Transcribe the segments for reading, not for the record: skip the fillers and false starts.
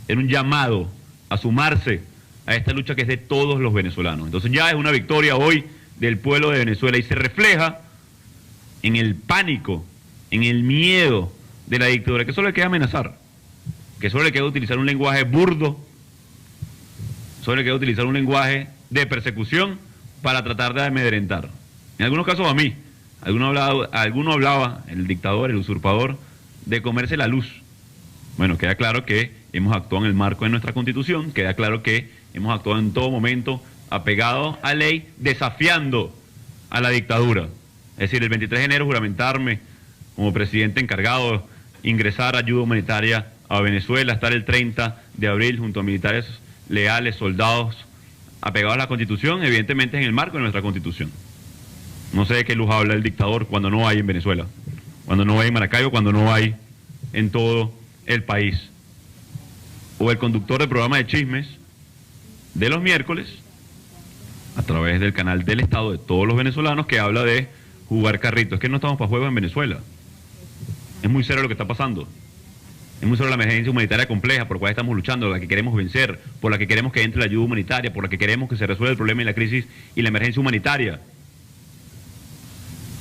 era un llamado a sumarse a esta lucha que es de todos los venezolanos. Entonces ya es una victoria hoy del pueblo de Venezuela y se refleja en el pánico, en el miedo de la dictadura, que solo le queda amenazar, que solo le queda utilizar un lenguaje burdo, solo le queda utilizar un lenguaje de persecución para tratar de amedrentar. En algunos casos a mí, alguno hablaba, el dictador, el usurpador, de comerse la luz. Bueno, queda claro que hemos actuado en el marco de nuestra Constitución, queda claro que hemos actuado en todo momento apegados a ley, desafiando a la dictadura. Es decir, el 23 de enero juramentarme como presidente encargado, ingresar ayuda humanitaria a Venezuela, estar el 30 de abril junto a militares leales, soldados, apegados a la Constitución, evidentemente es en el marco de nuestra Constitución. No sé de qué luz habla el dictador cuando no hay en Venezuela, cuando no hay en Maracaibo, cuando no hay en todo el país. O el conductor del programa de chismes de los miércoles, a través del canal del Estado de todos los venezolanos, que habla de jugar carrito. Es que no estamos para juegos en Venezuela. Es muy serio lo que está pasando. Es muy serio la emergencia humanitaria compleja por la cual estamos luchando, la que queremos vencer, por la que queremos que entre la ayuda humanitaria, por la que queremos que se resuelva el problema y la crisis y la emergencia humanitaria.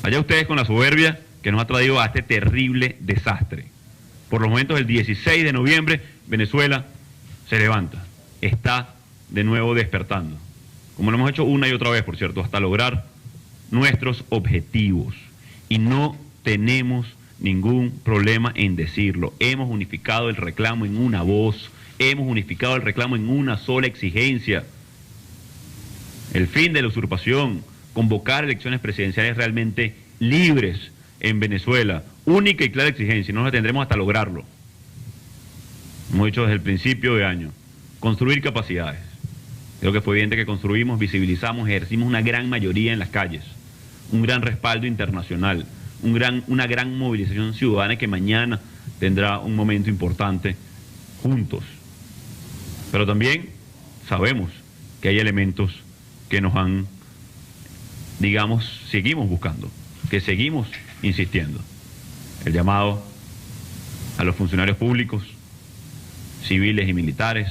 Allá ustedes con la soberbia que nos ha traído a este terrible desastre. Por los momentos del 16 de noviembre, Venezuela se levanta, está de nuevo despertando. Como lo hemos hecho una y otra vez, por cierto, hasta lograr nuestros objetivos. Y no tenemos ningún problema en decirlo. Hemos unificado el reclamo en una voz, hemos unificado el reclamo en una sola exigencia. El fin de la usurpación, convocar elecciones presidenciales realmente libres en Venezuela, única y clara exigencia, y no la tendremos hasta lograrlo. Hemos dicho desde el principio de año, construir capacidades. Creo que fue evidente que construimos, visibilizamos, ejercimos una gran mayoría en las calles, un gran respaldo internacional, una gran movilización ciudadana que mañana tendrá un momento importante juntos. Pero también sabemos que hay elementos que nos han, digamos, seguimos buscando, que seguimos insistiendo. El llamado a los funcionarios públicos, civiles y militares,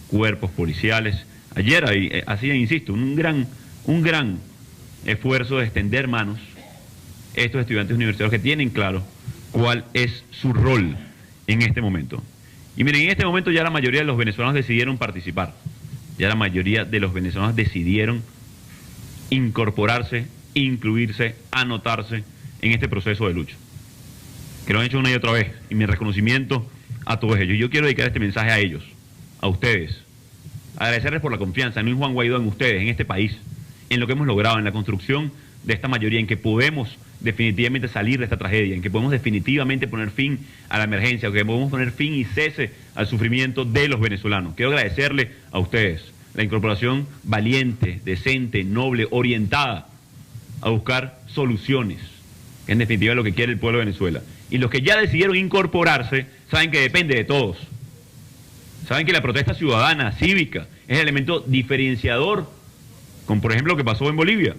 cuerpos policiales. Ayer hacía, insisto, un gran esfuerzo de extender manos a estos estudiantes universitarios que tienen claro cuál es su rol en este momento. Y miren, en este momento ya la mayoría de los venezolanos decidieron participar. Ya la mayoría de los venezolanos decidieron incorporarse, incluirse, anotarse en este proceso de lucha. Que lo han hecho una y otra vez. Y mi reconocimiento a todos ellos. Yo quiero dedicar este mensaje a ellos, a ustedes. Agradecerles por la confianza, no en Juan Guaidó, en ustedes, en este país, en lo que hemos logrado, en la construcción de esta mayoría, en que podemos definitivamente salir de esta tragedia, en que podemos definitivamente poner fin a la emergencia, en que podemos poner fin y cese al sufrimiento de los venezolanos. Quiero agradecerle a ustedes la incorporación valiente, decente, noble, orientada a buscar soluciones, que en definitiva es lo que quiere el pueblo de Venezuela. Y los que ya decidieron incorporarse saben que depende de todos. Saben que la protesta ciudadana, cívica, es el elemento diferenciador, como por ejemplo lo que pasó en Bolivia.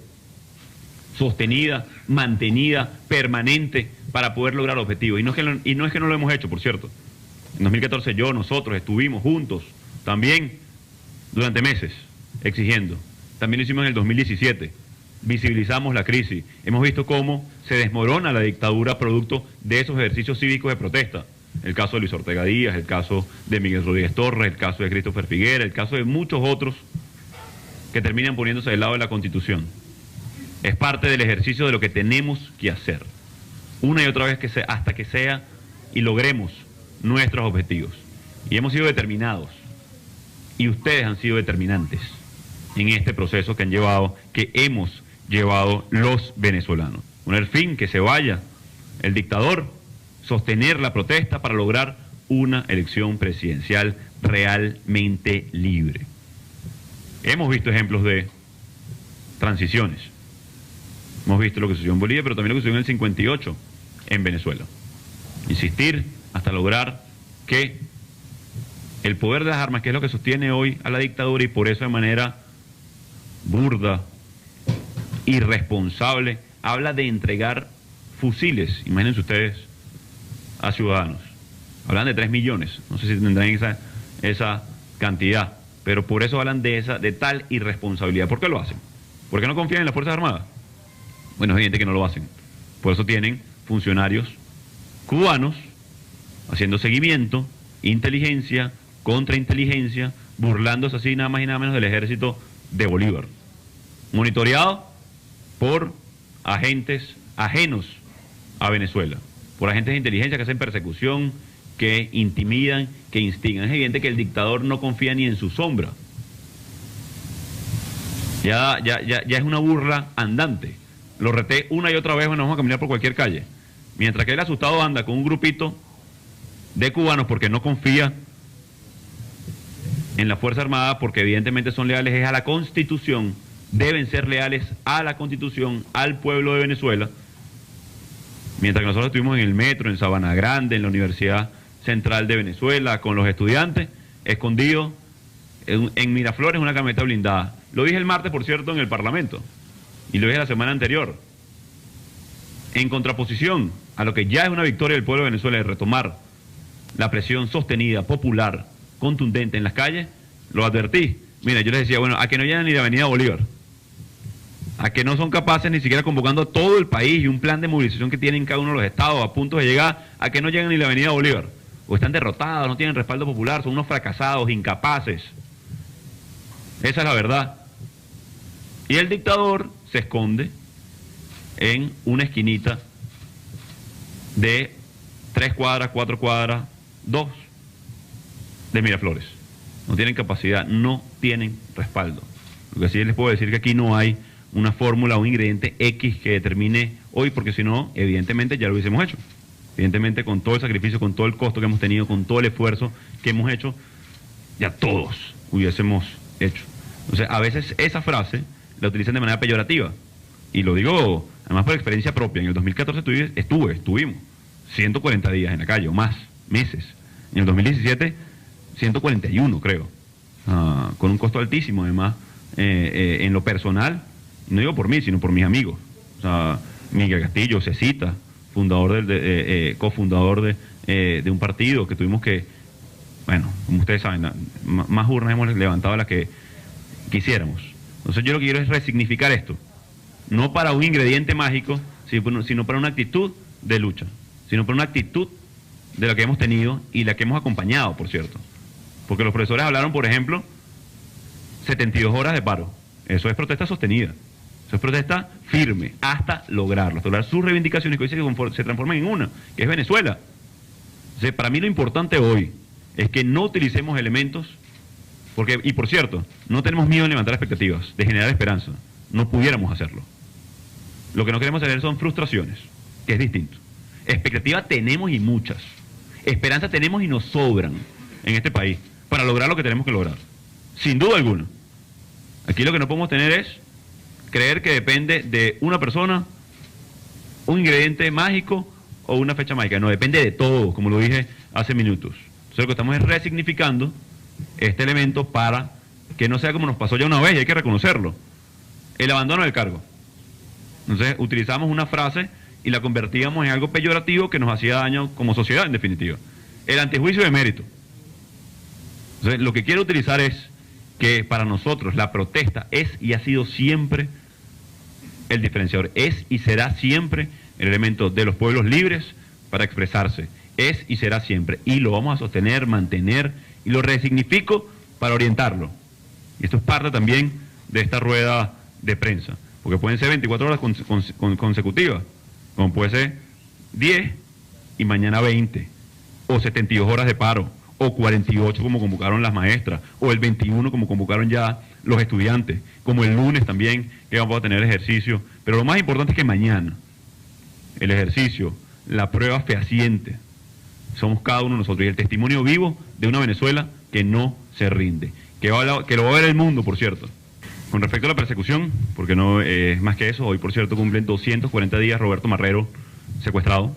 Sostenida, mantenida, permanente, para poder lograr objetivos. Y no es que no lo hemos hecho, por cierto. En 2014 nosotros estuvimos juntos, también durante meses, exigiendo. También lo hicimos en el 2017. Visibilizamos la crisis. Hemos visto cómo se desmorona la dictadura producto de esos ejercicios cívicos de protesta. El caso de Luis Ortega Díaz, el caso de Miguel Rodríguez Torres, el caso de Christopher Figuera, el caso de muchos otros que terminan poniéndose del lado de la Constitución. Es parte del ejercicio de lo que tenemos que hacer, una y otra vez hasta que sea y logremos nuestros objetivos. Y hemos sido determinados, y ustedes han sido determinantes en este proceso que hemos llevado los venezolanos. Poner fin, que se vaya el dictador, sostener la protesta para lograr una elección presidencial realmente libre. Hemos visto ejemplos de transiciones. Hemos visto lo que sucedió en Bolivia, pero también lo que sucedió en el 58 en Venezuela. Insistir hasta lograr que el poder de las armas, que es lo que sostiene hoy a la dictadura, y por eso de manera burda, irresponsable, habla de entregar fusiles, imagínense ustedes, a ciudadanos. Hablan de 3 millones, no sé si tendrán esa cantidad. Pero por eso hablan de tal irresponsabilidad. ¿Por qué lo hacen? ¿Por qué no confían en las Fuerzas Armadas? Bueno, es evidente que no lo hacen. Por eso tienen funcionarios cubanos haciendo seguimiento, inteligencia, contrainteligencia, burlándose así nada más y nada menos del ejército de Bolívar. Monitoreado por agentes ajenos a Venezuela, por agentes de inteligencia que hacen persecución, que intimidan, que instigan. Es evidente que el dictador no confía ni en su sombra. Ya es una burla andante. Lo reté una y otra vez cuando vamos a caminar por cualquier calle. Mientras que él asustado anda con un grupito de cubanos porque no confía en la Fuerza Armada, porque evidentemente son leales es a la Constitución, deben ser leales a la Constitución, al pueblo de Venezuela. Mientras que nosotros estuvimos en el metro, en Sabana Grande, en la Universidad Central de Venezuela, con los estudiantes, escondidos en Miraflores, una camioneta blindada. Lo dije el martes, por cierto, en el Parlamento, y lo dije la semana anterior. En contraposición a lo que ya es una victoria del pueblo de Venezuela de retomar la presión sostenida, popular, contundente en las calles, lo advertí. Mira, yo les decía, bueno, a que no llegan ni de Avenida Bolívar, a que no son capaces ni siquiera convocando a todo el país y un plan de movilización que tienen cada uno de los estados a punto de llegar, a que no llegan ni a la Avenida Bolívar, o están derrotados, no tienen respaldo popular, son unos fracasados, incapaces. Esa es la verdad. Y el dictador se esconde en una esquinita de 3 cuadras, 4 cuadras, 2 de Miraflores. No tienen capacidad, no tienen respaldo. Lo que sí les puedo decir que aquí no hay una fórmula, un ingrediente X que determine hoy, porque si no, evidentemente ya lo hubiésemos hecho. Evidentemente con todo el sacrificio, con todo el costo que hemos tenido, con todo el esfuerzo que hemos hecho, ya todos hubiésemos hecho. Entonces, a veces esa frase la utilizan de manera peyorativa. Y lo digo, además por experiencia propia. En el 2014 estuvimos 140 días en la calle, o más, meses. En el 2017, 141, creo. Con un costo altísimo, además, en lo personal, no digo por mí, sino por mis amigos. O sea, Miguel Castillo, Cecita, fundador cofundador de un partido que tuvimos que, bueno, como ustedes saben, más urnas hemos levantado de las que quisiéramos. Entonces yo lo que quiero es resignificar esto, no para un ingrediente mágico, sino para una actitud de lucha, sino para una actitud de la que hemos tenido y la que hemos acompañado, por cierto. Porque los profesores hablaron, por ejemplo, 72 horas de paro. Eso es protesta sostenida. Eso es protesta firme, hasta lograrlo, hasta lograr sus reivindicaciones, que hoy se transforman en una, que es Venezuela. Entonces, para mí lo importante hoy es que no utilicemos elementos, porque, y por cierto, no tenemos miedo de levantar expectativas, de generar esperanza. No pudiéramos hacerlo. Lo que no queremos hacer son frustraciones, que es distinto. Expectativa tenemos y muchas. Esperanza tenemos y nos sobran en este país para lograr lo que tenemos que lograr. Sin duda alguna. Aquí lo que no podemos tener es creer que depende de una persona, un ingrediente mágico o una fecha mágica. No, depende de todo, como lo dije hace minutos. Entonces lo que estamos es resignificando este elemento para que no sea como nos pasó ya una vez, y hay que reconocerlo. El abandono del cargo. Entonces utilizamos una frase y la convertíamos en algo peyorativo que nos hacía daño como sociedad, en definitiva. El antejuicio de mérito. Entonces lo que quiero utilizar es que para nosotros la protesta es y ha sido siempre el diferenciador, es y será siempre el elemento de los pueblos libres para expresarse, es y será siempre, y lo vamos a sostener, mantener, y lo resignifico para orientarlo. Y esto es parte también de esta rueda de prensa, porque pueden ser 24 horas consecutivas, como puede ser 10 y mañana 20, o 72 horas de paro, o 48 como convocaron las maestras, o el 21 como convocaron ya los estudiantes, como el lunes también que vamos a tener ejercicio. Pero lo más importante es que mañana el ejercicio, la prueba fehaciente, somos cada uno de nosotros, y el testimonio vivo de una Venezuela que no se rinde, que lo va a ver el mundo, por cierto. Con respecto a la persecución, porque no es más que eso, hoy por cierto cumplen 240 días Roberto Marrero secuestrado,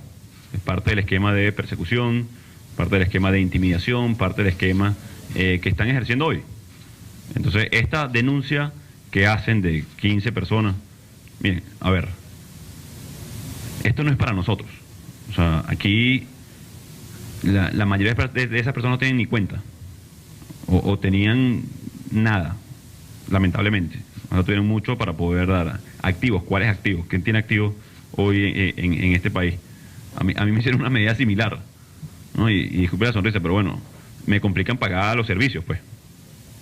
es parte del esquema de persecución, parte del esquema de intimidación, parte del esquema que están ejerciendo hoy. Entonces, esta denuncia que hacen de 15 personas, miren, a ver, esto no es para nosotros. O sea, aquí la mayoría de esas personas no tienen ni cuenta. o tenían nada, lamentablemente. No tuvieron mucho para poder dar activos. ¿Cuáles activos? ¿Quién tiene activos hoy en este país? A mí me hicieron una medida similar, ¿no? Y disculpe la sonrisa, pero bueno, me complican pagar los servicios, pues.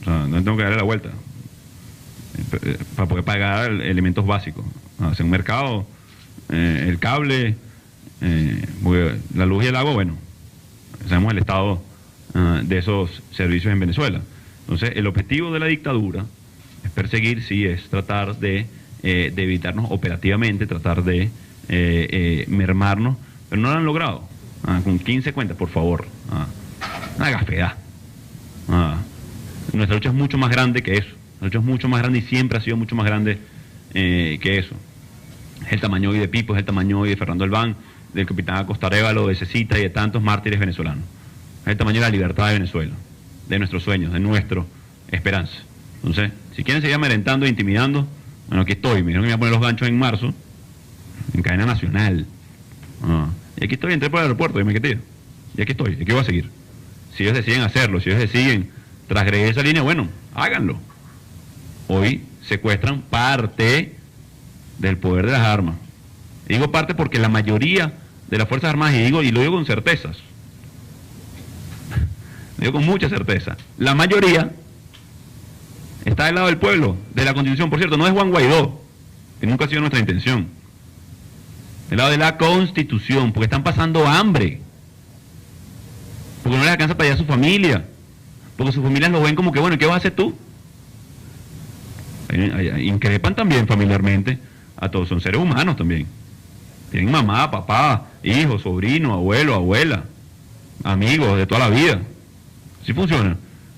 O sea, no tengo que darle la vuelta para poder pagar elementos básicos. Hacer un mercado, el cable, la luz y el agua, bueno, sabemos el estado de esos servicios en Venezuela. Entonces, el objetivo de la dictadura es perseguir, sí, es tratar de evitarnos operativamente, tratar de mermarnos, pero no lo han logrado. Con 15 cuentas, por favor. Una gafedad. Nuestra lucha es mucho más grande que eso. Nuestra lucha es mucho más grande y siempre ha sido mucho más grande que eso. Es el tamaño hoy de Pipo, es el tamaño hoy de Fernando Albán, del capitán Acosta Arévalo, de Cecita y de tantos mártires venezolanos. Es el tamaño de la libertad de Venezuela, de nuestros sueños, de nuestra esperanza. Entonces, si quieren seguir amedrentando e intimidando, bueno, aquí estoy. Me dijeron que me iba a poner los ganchos en marzo, en cadena nacional. Y aquí estoy, entré por el aeropuerto y me quedé. Y aquí estoy, aquí voy a seguir. Si ellos deciden hacerlo, si ellos deciden transgredir esa línea, bueno, háganlo. Hoy secuestran parte del poder de las armas. Y digo parte porque la mayoría de las Fuerzas Armadas, y lo digo con certezas, lo digo con mucha certeza, la mayoría está del lado del pueblo, de la Constitución. Por cierto, no es Juan Guaidó, que nunca ha sido nuestra intención. Del lado de la Constitución, porque están pasando hambre, porque no les alcanza para allá a su familia, porque sus familias lo ven como que, bueno, ¿qué vas a hacer tú? Increpan también familiarmente a todos, son seres humanos también. Tienen mamá, papá, hijos, sobrino, abuelo, abuela, amigos de toda la vida. Así funciona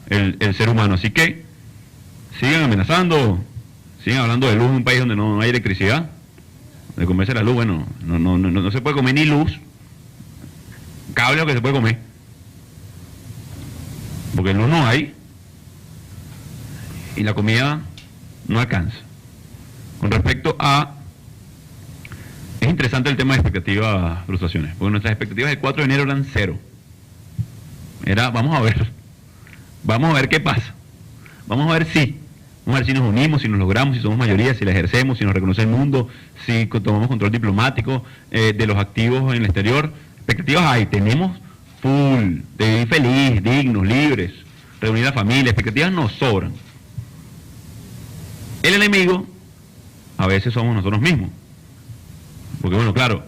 el ser humano. Así que sigan amenazando, sigan hablando de luz en un país donde no hay electricidad. De comerse la luz, bueno, no se puede comer ni luz, cable es lo que se puede comer, porque luz no hay y la comida no alcanza. Con respecto a, es interesante el tema de expectativas, frustraciones, porque nuestras expectativas del 4 de enero eran cero. Vamos a ver qué pasa, vamos a ver si nos unimos, si nos logramos, si somos mayoría, si la ejercemos, si nos reconoce el mundo, si tomamos control diplomático de los activos en el exterior. Expectativas hay, tenemos full, de vivir feliz, dignos, libres, reunir a la familia, expectativas nos sobran. El enemigo a veces somos nosotros mismos, porque bueno, claro,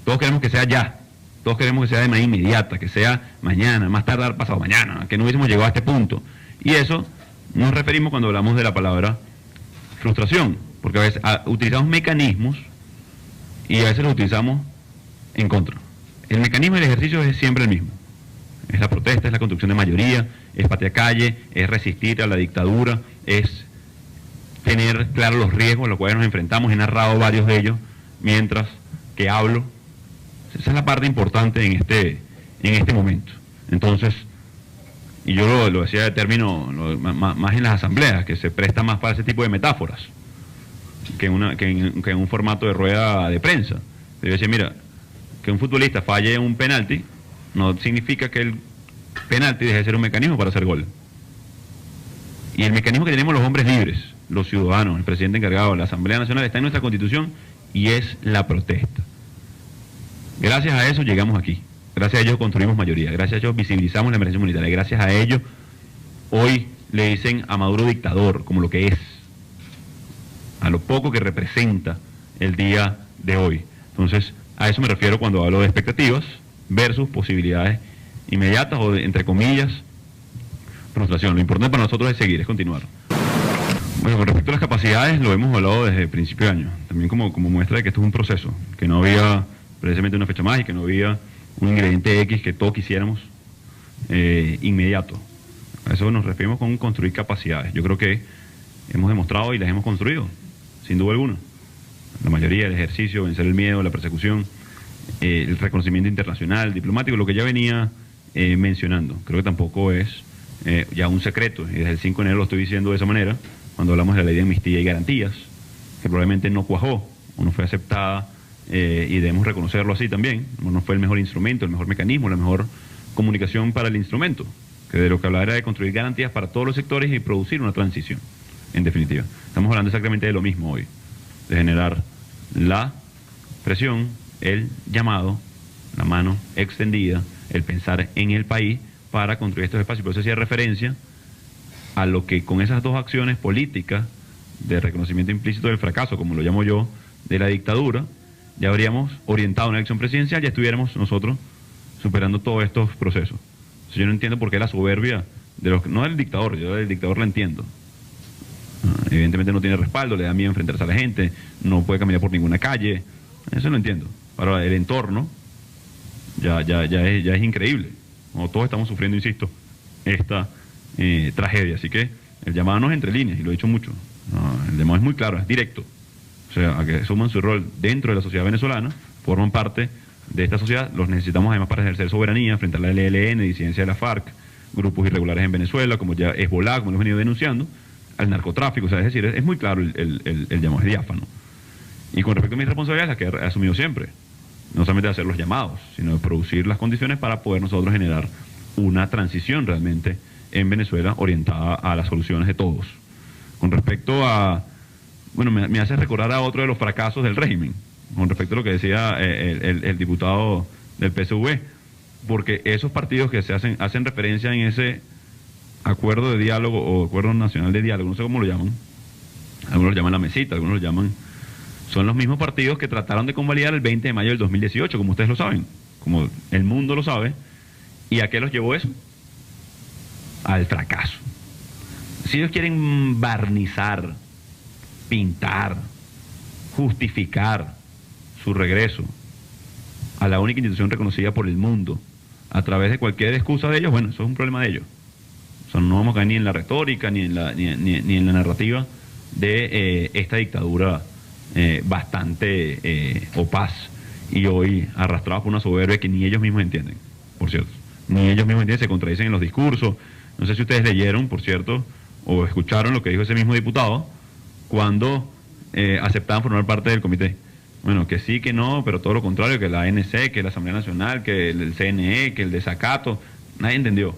todos queremos que sea ya, todos queremos que sea de manera inmediata, que sea mañana, más tardar pasado mañana, que no hubiésemos llegado a este punto, y eso nos referimos cuando hablamos de la palabra frustración, porque a veces utilizamos mecanismos y a veces los utilizamos en contra. El mecanismo del ejercicio es siempre el mismo. Es la protesta, es la construcción de mayoría, es patria calle, es resistir a la dictadura, es tener claros los riesgos a los cuales nos enfrentamos. He narrado varios de ellos mientras que hablo. Esa es la parte importante en este momento. Entonces, y yo lo decía de término más en las asambleas, que se presta más para ese tipo de metáforas que en un formato de rueda de prensa. Yo decía, mira, que un futbolista falle un penalti no significa que el penalti deje de ser un mecanismo para hacer gol. Y el mecanismo que tenemos los hombres libres, los ciudadanos, el presidente encargado, la Asamblea Nacional, está en nuestra Constitución y es la protesta. Gracias a eso llegamos aquí. Gracias a ellos construimos mayoría, gracias a ellos visibilizamos la emergencia humanitaria, gracias a ellos hoy le dicen a Maduro dictador, como lo que es, a lo poco que representa el día de hoy. Entonces, a eso me refiero cuando hablo de expectativas versus posibilidades inmediatas o de, entre comillas, frustración. Lo importante para nosotros es seguir, es continuar. Bueno, con respecto a las capacidades, lo hemos hablado desde el principio de año, también como muestra de que esto es un proceso, que no había precisamente una fecha más y que no había un ingrediente X que todos quisiéramos inmediato. A eso nos referimos con construir capacidades. Yo creo que hemos demostrado y las hemos construido, sin duda alguna. La mayoría, el ejercicio, vencer el miedo, la persecución, el reconocimiento internacional, diplomático, lo que ya venía mencionando. Creo que tampoco es ya un secreto, y desde el 5 de enero lo estoy diciendo de esa manera, cuando hablamos de la ley de amnistía y garantías, que probablemente no cuajó o no fue aceptada, y debemos reconocerlo así también. No fue el mejor instrumento, el mejor mecanismo, la mejor comunicación para el instrumento, que de lo que hablaba era de construir garantías para todos los sectores y producir una transición, en definitiva. Estamos hablando exactamente de lo mismo hoy, de generar la presión, el llamado, la mano extendida, el pensar en el país para construir estos espacios. Por eso hacía referencia a lo que con esas dos acciones políticas de reconocimiento implícito del fracaso, como lo llamo yo, de la dictadura, ya habríamos orientado una elección presidencial, ya estuviéramos nosotros superando todos estos procesos. Entonces, yo no entiendo por qué la soberbia de los, no del dictador, yo del dictador la entiendo. Evidentemente no tiene respaldo, le da miedo enfrentarse a la gente, no puede caminar por ninguna calle, eso lo entiendo. Ahora el entorno ya es increíble. Como todos estamos sufriendo, insisto, esta tragedia. Así que el llamado no es entre líneas, y lo he dicho mucho. El llamado es muy claro, es directo. O sea, a que asuman su rol dentro de la sociedad venezolana, forman parte de esta sociedad, los necesitamos además para ejercer soberanía frente a la ELN, disidencia de la FARC, grupos irregulares en Venezuela, como ya Hezbollah, como lo hemos venido denunciando, al narcotráfico. O sea, es decir, es muy claro el llamado, es diáfano. Y con respecto a mis responsabilidades, las que he asumido siempre, no solamente de hacer los llamados, sino de producir las condiciones para poder nosotros generar una transición realmente en Venezuela orientada a las soluciones de todos. Con respecto a, bueno, me hace recordar a otro de los fracasos del régimen, con respecto a lo que decía el diputado del PSV, porque esos partidos que se hacen referencia en ese acuerdo de diálogo o acuerdo nacional de diálogo, no sé cómo lo llaman, algunos lo llaman la mesita, algunos lo llaman, son los mismos partidos que trataron de convalidar el 20 de mayo del 2018, como ustedes lo saben, como el mundo lo sabe. ¿Y a qué los llevó eso? Al fracaso. Si ellos quieren barnizar, pintar, justificar su regreso a la única institución reconocida por el mundo a través de cualquier excusa de ellos, bueno, eso es un problema de ellos. O sea, no vamos a caer ni en la retórica ni en la narrativa de esta dictadura bastante opaz y hoy arrastrados por una soberbia que ni ellos mismos entienden, por cierto. Ni ellos mismos entienden, se contradicen en los discursos. No sé si ustedes leyeron, por cierto, o escucharon lo que dijo ese mismo diputado cuando aceptaban formar parte del comité. Bueno, que sí, que no, pero todo lo contrario, que la ANC, que la Asamblea Nacional, que el CNE, que el desacato, nadie entendió.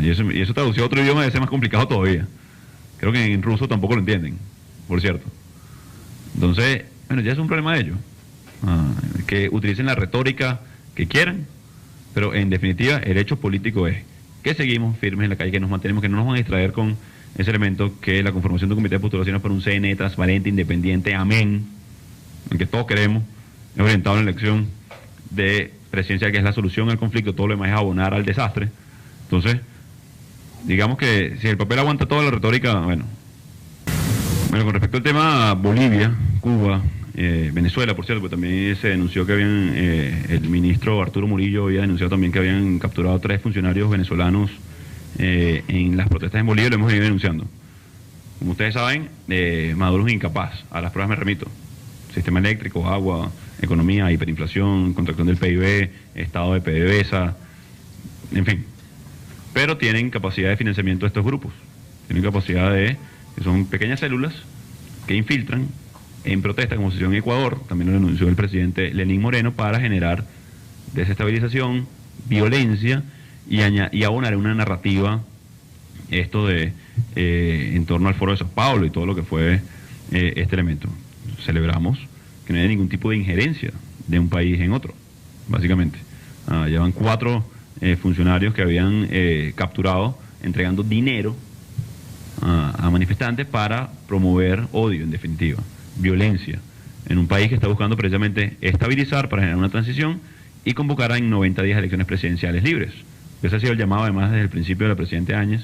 Y eso traducido a otro idioma debe ser más complicado todavía. Creo que en ruso tampoco lo entienden, por cierto. Entonces, bueno, ya es un problema de ellos. Que utilicen la retórica que quieran, pero en definitiva el hecho político es que seguimos firmes en la calle, que nos mantenemos, que no nos van a distraer con ese elemento, que la conformación de un comité de postulaciones para un CNE transparente, independiente, amén, en que todos queremos, es orientado a la elección de presidencia, que es la solución al conflicto, todo lo demás es abonar al desastre. Entonces, digamos que si el papel aguanta toda la retórica, bueno, con respecto al tema Bolivia, Cuba, Venezuela, por cierto, pues también se denunció que habían, el ministro Arturo Murillo había denunciado también que habían capturado 3 funcionarios venezolanos en las protestas en Bolivia, lo hemos ido denunciando. Como ustedes saben, Maduro es incapaz, a las pruebas me remito. Sistema eléctrico, agua, economía, hiperinflación, contracción del PIB, estado de PDVSA, en fin. Pero tienen capacidad de financiamiento de estos grupos, tienen capacidad de, que son pequeñas células que infiltran en protesta, como sucedió en Ecuador, también lo denunció el presidente Lenín Moreno, para generar desestabilización, violencia y abonar una narrativa, esto de en torno al Foro de Sao Paulo y todo lo que fue este elemento. Celebramos que no haya ningún tipo de injerencia de un país en otro, básicamente. Llevan 4 funcionarios que habían capturado entregando dinero a manifestantes para promover odio, en definitiva, violencia, en un país que está buscando precisamente estabilizar para generar una transición y convocar en 90 días elecciones presidenciales libres. Ese ha sido el llamado además desde el principio de la presidenta Áñez,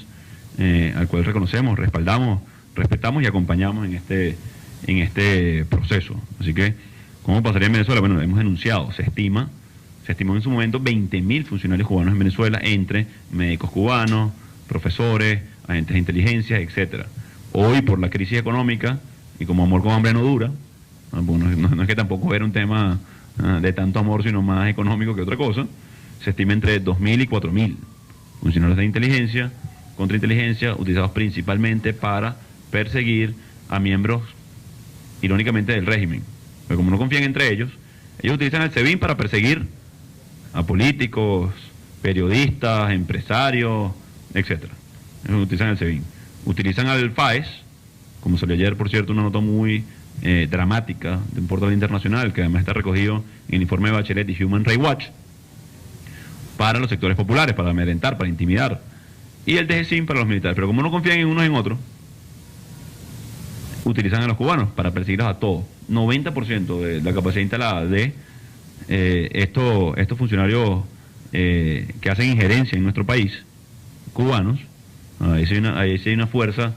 al cual reconocemos, respaldamos, respetamos y acompañamos en este proceso. Así que, ¿cómo pasaría en Venezuela? Bueno, hemos denunciado, se estimó en su momento 20.000 funcionarios cubanos en Venezuela, entre médicos cubanos, profesores, agentes de inteligencia, etcétera. Hoy, por la crisis económica, y como amor con hambre no dura, no es que tampoco era un tema de tanto amor, sino más económico que otra cosa, se estima entre 2.000 y 4.000 funcionarios de inteligencia, contrainteligencia, utilizados principalmente para perseguir a miembros, irónicamente, del régimen. Pero como no confían entre ellos utilizan el SEBIN para perseguir a políticos, periodistas, empresarios, etcétera. Utilizan el SEBIN. Utilizan al FAES, como salió ayer, por cierto, una nota muy dramática de un portal internacional, que además está recogido en el informe de Bachelet y Human Rights Watch, para los sectores populares, para amedrentar, para intimidar. Y el DGCIN para los militares. Pero como no confían en unos en otros, utilizan a los cubanos para perseguirlos a todos. 90% de la capacidad instalada de estos funcionarios que hacen injerencia en nuestro país, cubanos, ahí sí hay una fuerza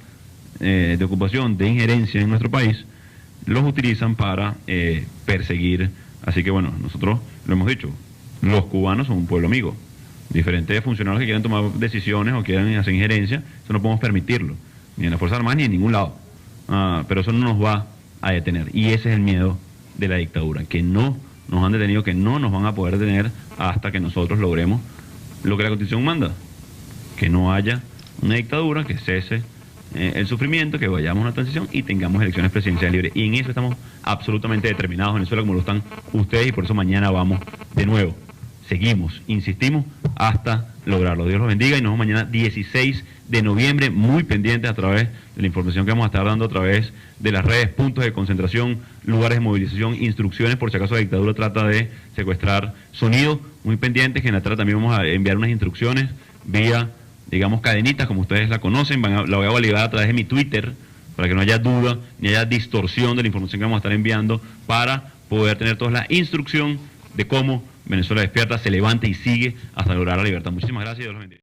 de ocupación, de injerencia en nuestro país, los utilizan para perseguir. Así que bueno, nosotros lo hemos dicho, los cubanos son un pueblo amigo. Diferentes funcionarios que quieran tomar decisiones o quieran hacer injerencia, eso no podemos permitirlo, ni en las Fuerzas Armadas ni en ningún lado. Pero eso no nos va a detener. Y ese es el miedo de la dictadura, que no nos han detenido, que no nos van a poder detener hasta que nosotros logremos lo que la Constitución manda, que no haya una dictadura, que cese el sufrimiento, que vayamos a una transición y tengamos elecciones presidenciales libres. Y en eso estamos absolutamente determinados, Venezuela, como lo están ustedes, y por eso mañana vamos de nuevo. Seguimos, insistimos, hasta lograrlo. Dios los bendiga y nos vemos mañana 16 de noviembre, muy pendientes a través de la información que vamos a estar dando a través de las redes, puntos de concentración, lugares de movilización, instrucciones, por si acaso la dictadura trata de secuestrar sonido, muy pendientes, que en la tarde también vamos a enviar unas instrucciones vía, digamos, cadenitas, como ustedes la conocen, la voy a validar a través de mi Twitter, para que no haya duda, ni haya distorsión de la información que vamos a estar enviando, para poder tener toda la instrucción de cómo Venezuela despierta, se levanta y sigue hasta lograr la libertad. Muchísimas gracias y Dios los bendiga.